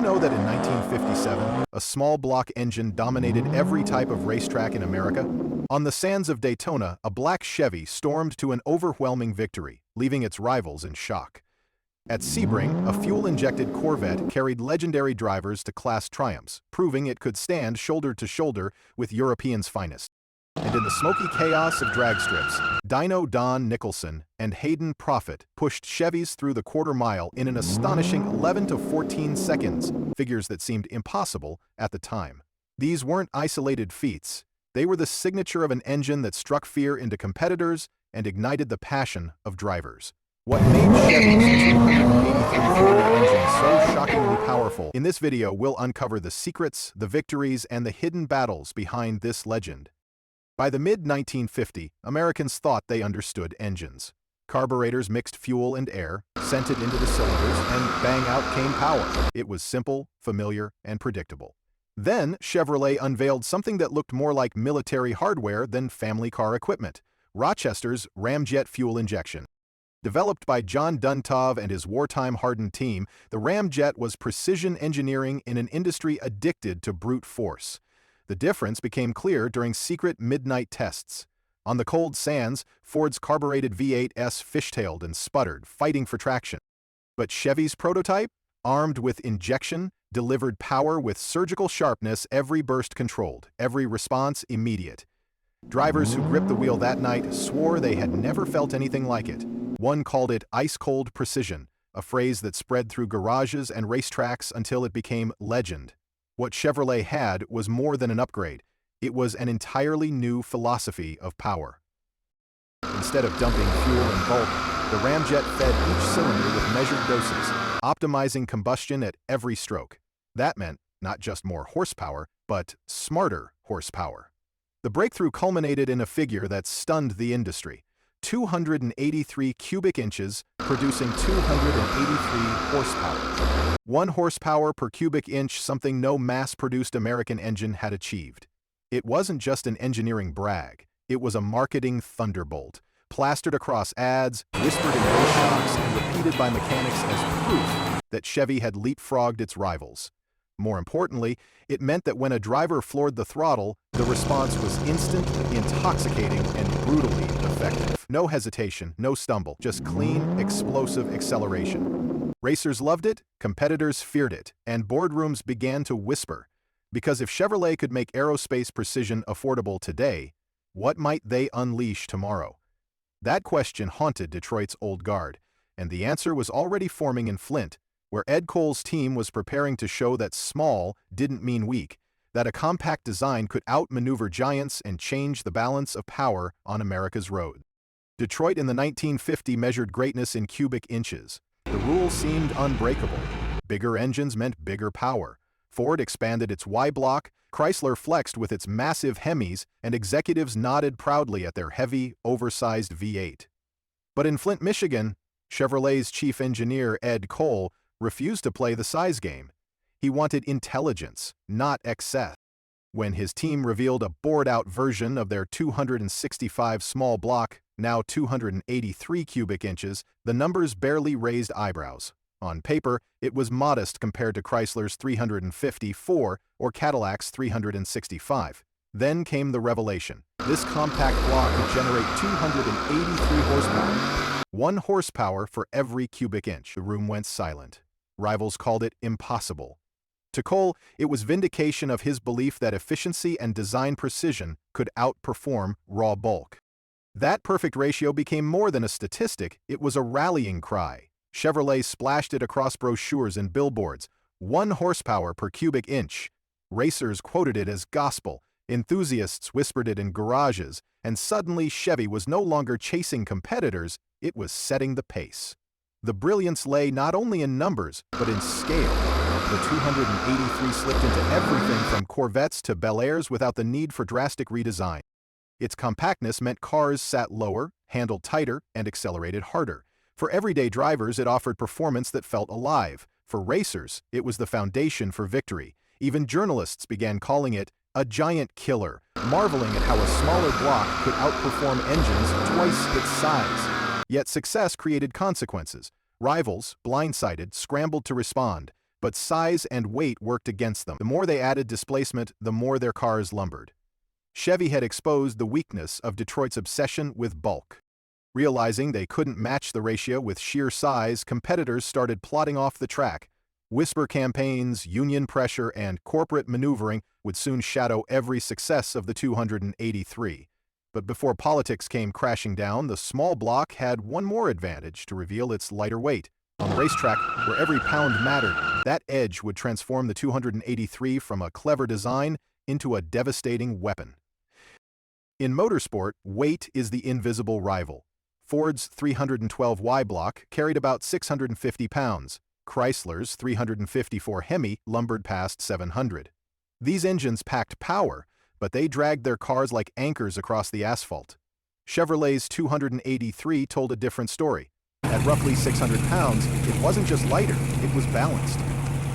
know that in 1957, a small block engine dominated every type of racetrack in America? On the sands of Daytona, a black Chevy stormed to an overwhelming victory, leaving its rivals in shock. At Sebring, a fuel-injected Corvette carried legendary drivers to class triumphs, proving it could stand shoulder to shoulder with Europeans' finest. And in the smoky chaos of drag strips, Dyno Don, Nicholson, and Hayden Profit pushed Chevys through the quarter mile in an astonishing 11 to 14 seconds, figures that seemed impossible at the time. These weren't isolated feats. They were the signature of an engine that struck fear into competitors and ignited the passion of drivers. What made Chevy's 283 Fuelie engine so shockingly powerful? In this video, we'll uncover the secrets, the victories, and the hidden battles behind this legend. By the mid-1950s, Americans thought they understood engines. Carburetors mixed fuel and air, sent it into the cylinders, and bang out came power. It was simple, familiar, and predictable. Then, Chevrolet unveiled something that looked more like military hardware than family car equipment: Rochester's ramjet fuel injection. Developed by John Duntov and his wartime-hardened team, the ramjet was precision engineering in an industry addicted to brute force. The difference became clear during secret midnight tests. On the cold sands, Ford's carbureted V8s fishtailed and sputtered, fighting for traction. But Chevy's prototype, armed with injection, delivered power with surgical sharpness, every burst controlled, every response immediate. Drivers who gripped the wheel that night swore they had never felt anything like it. One called it ice-cold precision, a phrase that spread through garages and racetracks until it became legend. What Chevrolet had was more than an upgrade. It was an entirely new philosophy of power. Instead of dumping fuel in bulk, the ramjet fed each cylinder with measured doses, optimizing combustion at every stroke. That meant not just more horsepower, but smarter horsepower. The breakthrough culminated in a figure that stunned the industry: 283 cubic inches, producing 283 horsepower. 1 horsepower per cubic inch, something no mass-produced American engine had achieved. It wasn't just an engineering brag. It was a marketing thunderbolt, plastered across ads, whispered in race shocks, and repeated by mechanics as proof that Chevy had leapfrogged its rivals. More importantly, it meant that when a driver floored the throttle, the response was instant, intoxicating, and brutally effective. No hesitation, no stumble, just clean, explosive acceleration. Racers loved it, competitors feared it, and boardrooms began to whisper. Because if Chevrolet could make aerospace precision affordable today, what might they unleash tomorrow? That question haunted Detroit's old guard, and the answer was already forming in Flint, where Ed Cole's team was preparing to show that small didn't mean weak, that a compact design could outmaneuver giants and change the balance of power on America's road. Detroit in the 1950s measured greatness in cubic inches. The rule seemed unbreakable. Bigger engines meant bigger power. Ford expanded its Y-block, Chrysler flexed with its massive Hemis, and executives nodded proudly at their heavy, oversized V8. But in Flint, Michigan, Chevrolet's chief engineer, Ed Cole, refused to play the size game. He wanted intelligence, not excess. When his team revealed a bored-out version of their 265 small block, now 283 cubic inches, the numbers barely raised eyebrows. On paper, it was modest compared to Chrysler's 354 or Cadillac's 365. Then came the revelation. This compact block could generate 283 horsepower. 1 horsepower for every cubic inch. The room went silent. Rivals called it impossible. To Cole, it was vindication of his belief that efficiency and design precision could outperform raw bulk. That perfect ratio became more than a statistic, it was a rallying cry. Chevrolet splashed it across brochures and billboards. 1 horsepower per cubic inch. Racers quoted it as gospel, enthusiasts whispered it in garages, and suddenly Chevy was no longer chasing competitors, it was setting the pace. The brilliance lay not only in numbers, but in scale. The 283 slipped into everything from Corvettes to Bel Airs without the need for drastic redesign. Its compactness meant cars sat lower, handled tighter, and accelerated harder. For everyday drivers, it offered performance that felt alive. For racers, it was the foundation for victory. Even journalists began calling it a giant killer, marveling at how a smaller block could outperform engines twice its size. Yet success created consequences. Rivals, blindsided, scrambled to respond. but size and weight worked against them. The more they added displacement, the more their cars lumbered. Chevy had exposed the weakness of Detroit's obsession with bulk. Realizing they couldn't match the ratio with sheer size, competitors started plodding off the track. Whisper campaigns, union pressure, and corporate maneuvering would soon shadow every success of the 283. But before politics came crashing down, the small block had one more advantage to reveal its lighter weight. On the racetrack, where every pound mattered, that edge would transform the 283 from a clever design into a devastating weapon. In motorsport, weight is the invisible rival. Ford's 312Y block carried about 650 pounds. Chrysler's 354 Hemi lumbered past 700. These engines packed power, but they dragged their cars like anchors across the asphalt. Chevrolet's 283 told a different story. At roughly 600 pounds, it wasn't just lighter, it was balanced.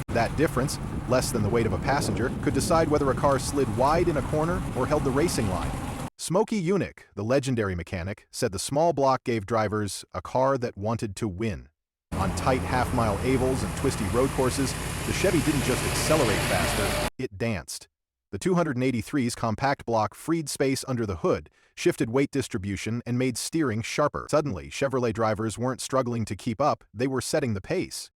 That difference, less than the weight of a passenger, could decide whether a car slid wide in a corner or held the racing line. Smokey Yunick, the legendary mechanic, said the small block gave drivers a car that wanted to win. On tight half-mile ovals and twisty road courses, the Chevy didn't just accelerate faster, it danced. The 283's compact block freed space under the hood, shifted weight distribution, and made steering sharper. Suddenly, Chevrolet drivers weren't struggling to keep up, they were setting the pace.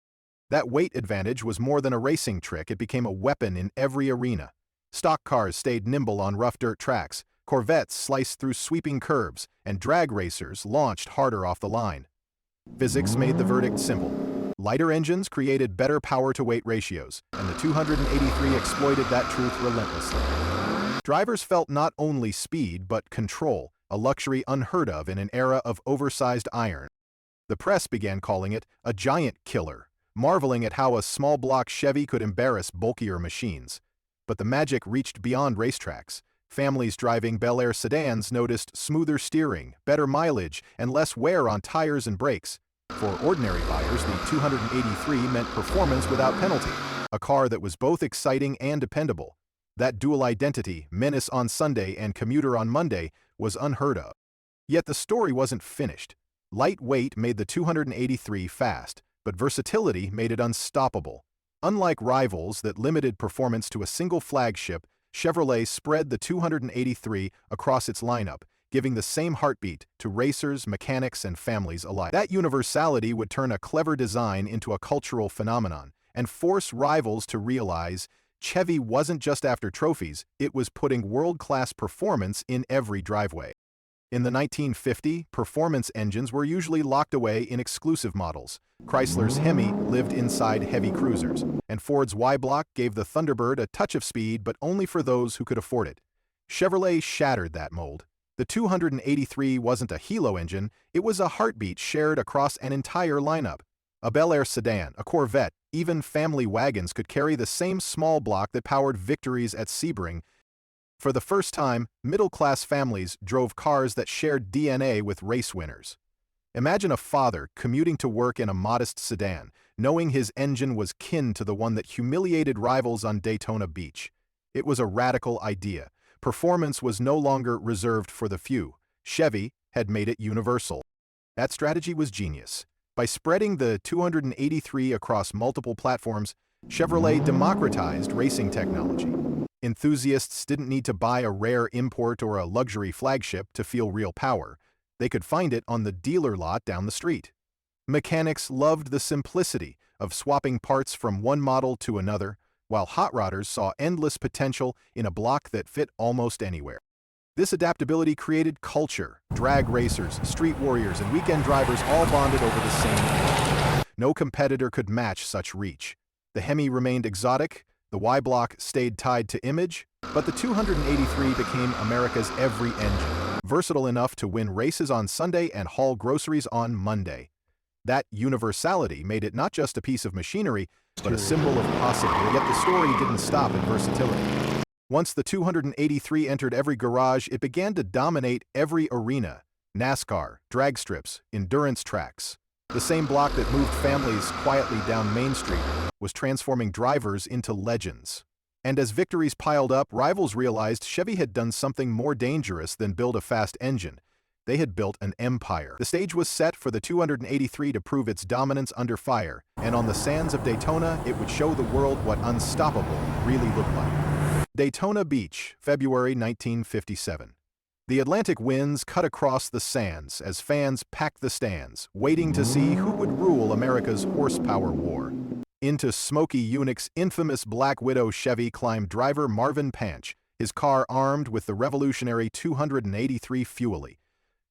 That weight advantage was more than a racing trick, it became a weapon in every arena. Stock cars stayed nimble on rough dirt tracks, Corvettes sliced through sweeping curves, and drag racers launched harder off the line. Physics made the verdict simple. Lighter engines created better power-to-weight ratios, and the 283 exploited that truth relentlessly. Drivers felt not only speed, but control, a luxury unheard of in an era of oversized iron. The press began calling it a giant killer, marveling at how a small-block Chevy could embarrass bulkier machines. But the magic reached beyond racetracks. Families driving Bel Air sedans noticed smoother steering, better mileage, and less wear on tires and brakes. For ordinary buyers, the 283 meant performance without penalty, a car that was both exciting and dependable. That dual identity, menace on Sunday and commuter on Monday, was unheard of. Yet the story wasn't finished. Lightweight made the 283 fast, but versatility made it unstoppable. Unlike rivals that limited performance to a single flagship, Chevrolet spread the 283 across its lineup, giving the same heartbeat to racers, mechanics, and families alike. That universality would turn a clever design into a cultural phenomenon and force rivals to realize Chevy wasn't just after trophies, it was putting world-class performance in every driveway. In the 1950s, performance engines were usually locked away in exclusive models. Chrysler's Hemi lived inside heavy cruisers, and Ford's Y-Block gave the Thunderbird a touch of speed, but only for those who could afford it. Chevrolet shattered that mold. The 283 wasn't a helo engine, it was a heartbeat shared across an entire lineup. A Bel Air sedan, a Corvette, even family wagons could carry the same small block that powered victories at Sebring. For the first time, middle-class families drove cars that shared DNA with race winners. Imagine a father commuting to work in a modest sedan, knowing his engine was kin to the one that humiliated rivals on Daytona Beach. It was a radical idea. Performance was no longer reserved for the few. Chevy had made it universal. That strategy was genius. By spreading the 283 across multiple platforms, Chevrolet democratized racing technology. Enthusiasts didn't need to buy a rare import or a luxury flagship to feel real power. They could find it on the dealer lot down the street. Mechanics loved the simplicity of swapping parts from one model to another, while hot rodders saw endless potential in a block that fit almost anywhere. This adaptability created culture. Drag racers, street warriors, and weekend drivers all bonded over the same engine. No competitor could match such reach. The Hemi remained exotic, the Y-Block stayed tied to image, but the 283 became America's every engine, versatile enough to win races on Sunday and haul groceries on Monday. That universality made it not just a piece of machinery, but a symbol of possibility. Yet the story didn't stop at versatility. Once the 283 entered every garage, it began to dominate every arena. NASCAR, drag strips, endurance tracks. The same block that moved families quietly down Main Street was transforming drivers into legends. And as victories piled up, rivals realized Chevy had done something more dangerous than build a fast engine. They had built an empire. The stage was set for the 283 to prove its dominance under fire, and on the sands of Daytona, it would show the world what unstoppable really looked like. Daytona Beach, February 1957. The Atlantic winds cut across the sands as fans packed the stands, waiting to see who would rule America's horsepower war. Into Smokey Yunick's infamous Black Widow Chevy climbed driver Marvin Panch, his car armed with the revolutionary 283 Fuelie.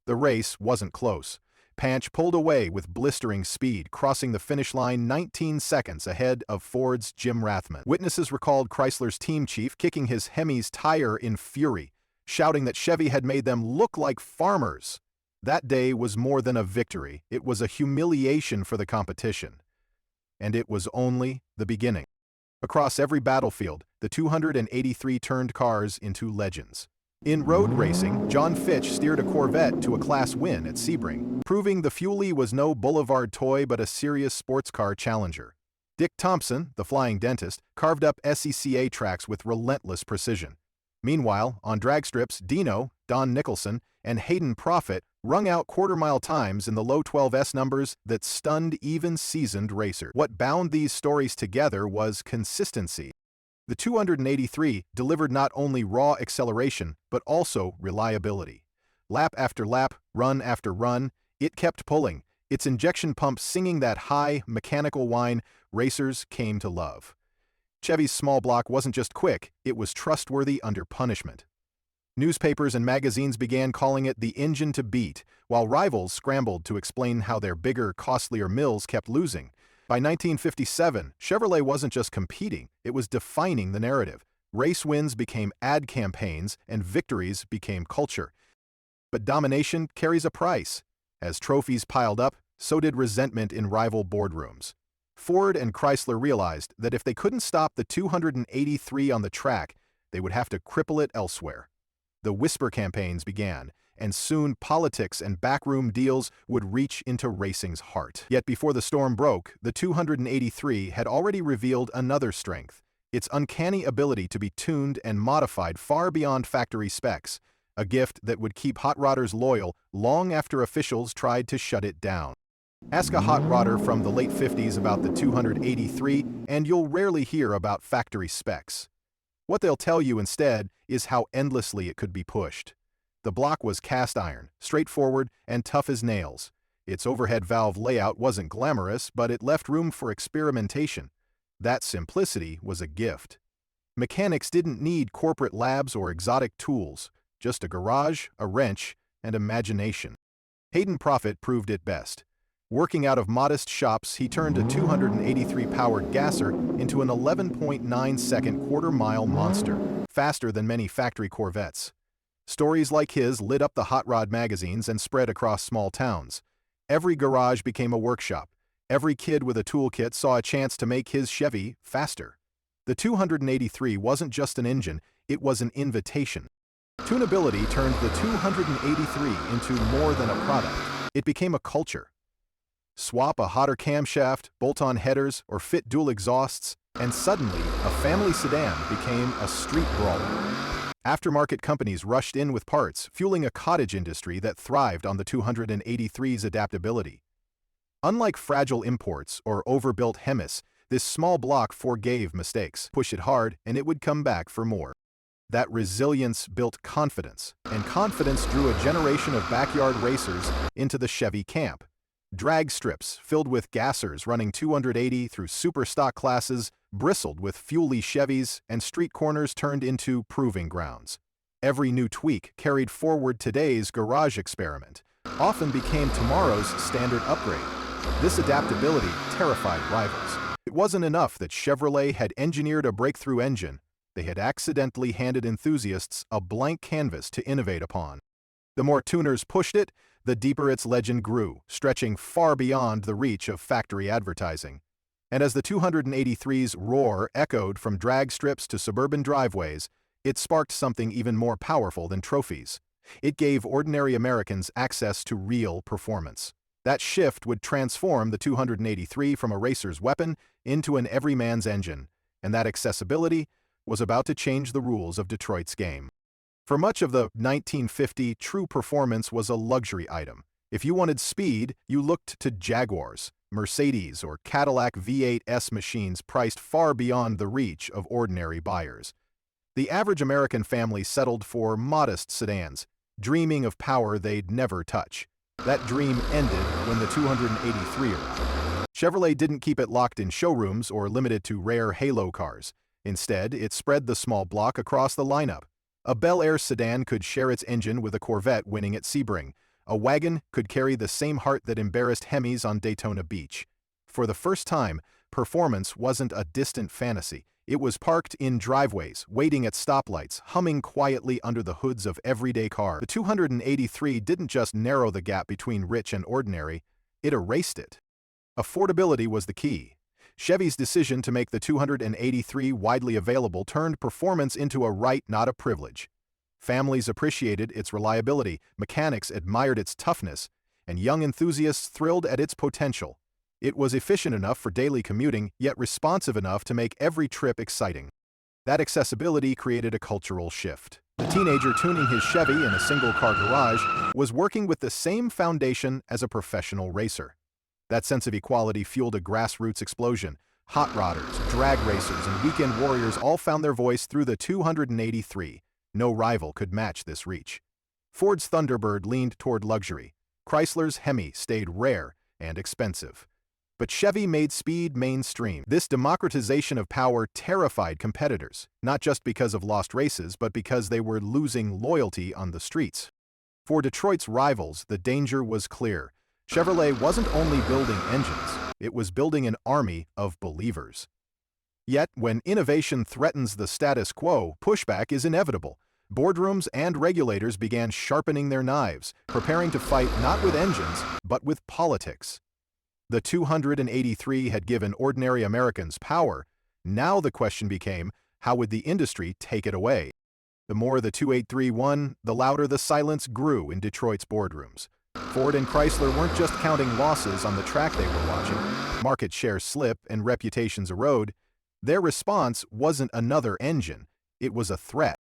The race wasn't close. Panch pulled away with blistering speed, crossing the finish line 19 seconds ahead of Ford's Jim Rathman. Witnesses recalled Chrysler's team chief kicking his Hemi's tire in fury, shouting that Chevy had made them look like farmers. That day was more than a victory. It was a humiliation for the competition. And it was only the beginning. Across every battlefield, the 283 turned cars into legends. In road racing, John Fitch steered a Corvette to a class win at Sebring, proving the Fuelie was no boulevard toy but a serious sports car challenger. Dick Thompson, the flying dentist, carved up SECA tracks with relentless precision. Meanwhile, on drag strips, Dyno Don Nicholson and Hayden Proffitt wrung out quarter-mile times in the low 12s numbers that stunned even seasoned racers. What bound these stories together was consistency. The 283 delivered not only raw acceleration, but also reliability. Lap after lap, run after run, it kept pulling, its injection pump singing that high, mechanical whine racers came to love. Chevy's small block wasn't just quick, it was trustworthy under punishment. Newspapers and magazines began calling it the engine to beat, while rivals scrambled to explain how their bigger, costlier mills kept losing. By 1957, Chevrolet wasn't just competing, it was defining the narrative. Race wins became ad campaigns, and victories became culture. But domination carries a price. As trophies piled up, so did resentment in rival boardrooms. Ford and Chrysler realized that if they couldn't stop the 283 on the track, they would have to cripple it elsewhere. The whisper campaigns began, and soon politics and backroom deals would reach into racing's heart. Yet before the storm broke, the 283 had already revealed another strength, its uncanny ability to be tuned and modified far beyond factory specs, a gift that would keep hot rodders loyal long after officials tried to shut it down. Ask a hot rodder from the late 50s about the 283, and you'll rarely hear about factory specs. What they'll tell you instead is how endlessly it could be pushed. The block was cast iron, straightforward, and tough as nails. Its overhead valve layout wasn't glamorous, but it left room for experimentation. That simplicity was a gift. Mechanics didn't need corporate labs or exotic tools, just a garage, a wrench, and imagination. Hayden Proffitt proved it best. Working out of modest shops, he turned a 283-powered gasser into an 11.9-second quarter-mile monster, faster than many factory Corvettes. Stories like his lit up the hot rod magazines and spread across small towns. Every garage became a workshop. Every kid with a toolkit saw a chance to make his Chevy faster. The 283 wasn't just an engine, it was an invitation. Tunability turned the 283 into more than a product. It became a culture. Swap a hotter camshaft, bolt-on headers, or fit dual exhausts, and suddenly, a family sedan became a street brawler. Aftermarket companies rushed in with parts, fueling a cottage industry that thrived on the 283's adaptability. Unlike fragile imports or overbuilt Hemis, this small block forgave mistakes. Push it hard, and it would come back for more. That resilience built confidence, and confidence drew a generation of backyard racers into the Chevy camp. Drag strips filled with gassers running 280 through super stock classes bristled with Fuelie Chevys, and street corners turned into proving grounds. Every new tweak carried forward today's garage experiment, often became tomorrow's standard upgrade. This adaptability terrified rivals. It wasn't enough that Chevrolet had engineered a breakthrough engine, they had accidentally handed enthusiasts a blank canvas to innovate upon. The more tuners pushed it, the deeper its legend grew, stretching far beyond the reach of factory advertising. And as the 283's roar echoed from drag strips to suburban driveways, it sparked something even more powerful than trophies. It gave ordinary Americans access to real performance. That shift would transform the 283 from a racer's weapon into an everyman's engine, and that accessibility was about to change the rules of Detroit's game. For much of the 1950s, true performance was a luxury item. If you wanted speed, you looked to Jaguars, Mercedes, or Cadillac V8s machines priced far beyond the reach of ordinary buyers. The average American family settled for modest sedans, dreaming of power they'd never touch. That dream ended when the 283 arrived. Chevrolet didn't keep it locked in showrooms or limited to rare halo cars. Instead, it spread the small block across the lineup. A Bel Air sedan could share its engine with a Corvette winning at Sebring. A wagon could carry the same heart that embarrassed Hemis on Daytona Beach. For the first time, performance wasn't a distant fantasy. It was parked in driveways, waiting at stoplights, humming quietly under the hoods of everyday cars. The 283 didn't just narrow the gap between rich and ordinary, it erased it. Affordability was the key. Chevy's decision to make the 283 widely available turned performance into a right, not a privilege. Families appreciated its reliability, mechanics admired its toughness, and young enthusiasts thrilled at its potential. It was efficient enough for daily commuting, yet responsive enough to make every trip exciting. That accessibility created a cultural shift. The teenager tuning his Chevy in a single-car garage was working with the same foundation as a professional racer. That sense of equality fueled a grassroots explosion. Hot rodders, drag racers, and weekend warriors all found their voice through the 283. No rival could match this reach. Ford's Thunderbird leaned toward luxury. Chrysler's Hemi stayed rare and expensive. But Chevy made speed mainstream. This democratization of power terrified competitors, not just because of lost races, but because they were losing loyalty on the streets. For Detroit's rivals, the danger was clear. Chevrolet wasn't only building engines, it was building an army of believers. Yet, when innovation threatens the status quo, pushback is inevitable. Boardrooms and regulators began sharpening their knives, preparing to fight not with engines, but with politics. The 283 had given ordinary Americans power. Now the question became, how would the industry take it away? The more the 283 won, the louder the silence grew in Detroit's boardrooms. Ford and Chrysler weren't just counting losses on the track they were watching. Market shares slip and reputations erode. Their response wasn't another engine, it was a threat.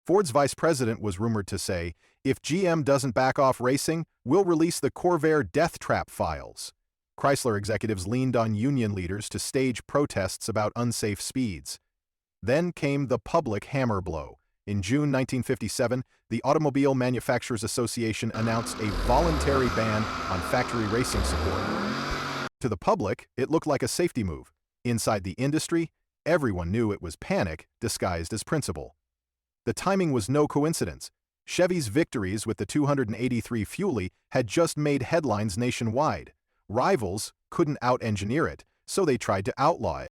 Ford's vice president was rumored to say, "If GM doesn't back off racing, we'll release the Corvair death trap files." Chrysler executives leaned on union leaders to stage protests about unsafe speeds. Then came the public hammer blow. In June 1957, the Automobile Manufacturers Association announced a voluntary ban on factory racing support. To the public, it looked like a safety move. Inside the industry, everyone knew it was panic disguised as principle. The timing was no coincidence. Chevy's victories with the 283 Fuelie had just made headlines nationwide. Rivals couldn't out-engineer it, so they tried to outlaw it.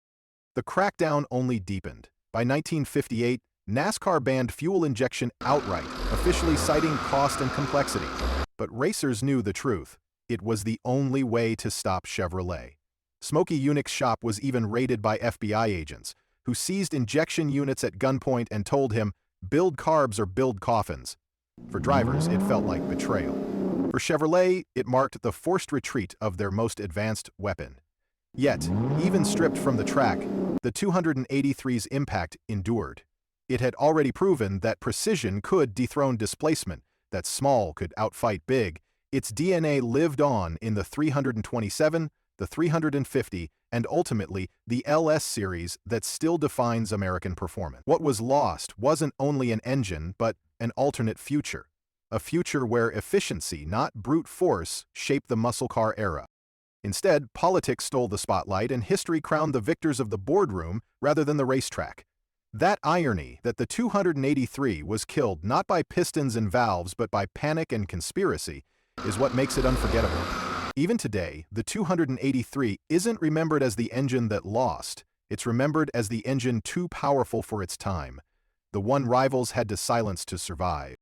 The crackdown only deepened. By 1958, NASCAR banned fuel injection outright, officially citing cost and complexity. But racers knew the truth. It was the only way to stop Chevrolet. Smokey Yunick's shop was even raided by FBI agents, who seized injection units at gunpoint and told him, "Build carbs or build coffins." For drivers, it felt like betrayal. For Chevrolet, it marked the forced retreat of their most advanced weapon. Yet, even stripped from the track, the 283's impact endured. It had already proven that precision could dethrone displacement, that small could outfight big. Its DNA lived on in the 327, the 350, and ultimately the LS series that still defines American performance. What was lost wasn't only an engine, but an alternate future. A future where efficiency, not brute force, shaped the muscle car era. Instead, politics stole the spotlight and history crowned the victors of the boardroom rather than the racetrack. That irony that the 283 was killed not by pistons and valves but by panic and conspiracy is what makes it unforgettable. Even today, the 283 isn't remembered as the engine that lost. It's remembered as the engine too powerful for its time, the one rivals had to silence to survive.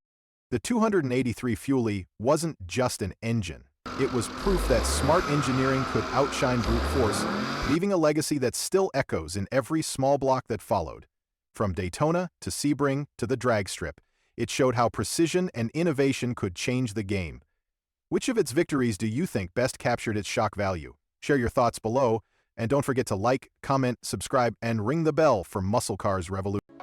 The 283 Fuelie wasn't just an engine. It was proof that smart engineering could outshine brute force, leaving a legacy that still echoes in every small block that followed. From Daytona to Sebring to the drag strip, it showed how precision and innovation could change the game. Which of its victories do you think best captured its shock value? Share your thoughts below, and don't forget to like, comment, subscribe, and ring the bell for Muscle Cars Revolution.